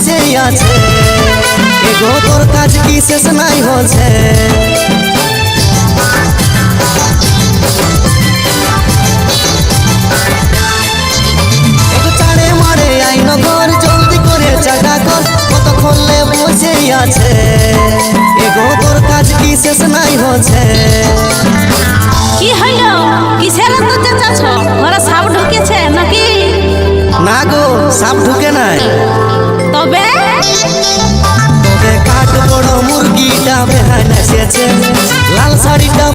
বসে আছে এগো তোর কাজ কি শেষ নাই হচ্ছে একটু চাড়ে মারে আইন ঘর জলদি করে চাটা কর কতক্ষণ লে বসে আছে এগো তোর কাজ কি শেষ নাই হচ্ছে কি হইল কিসের তো চেঁচাছ ঘরে সাপ ঢুকেছে নাকি না গো সাপ ঢুকে নাই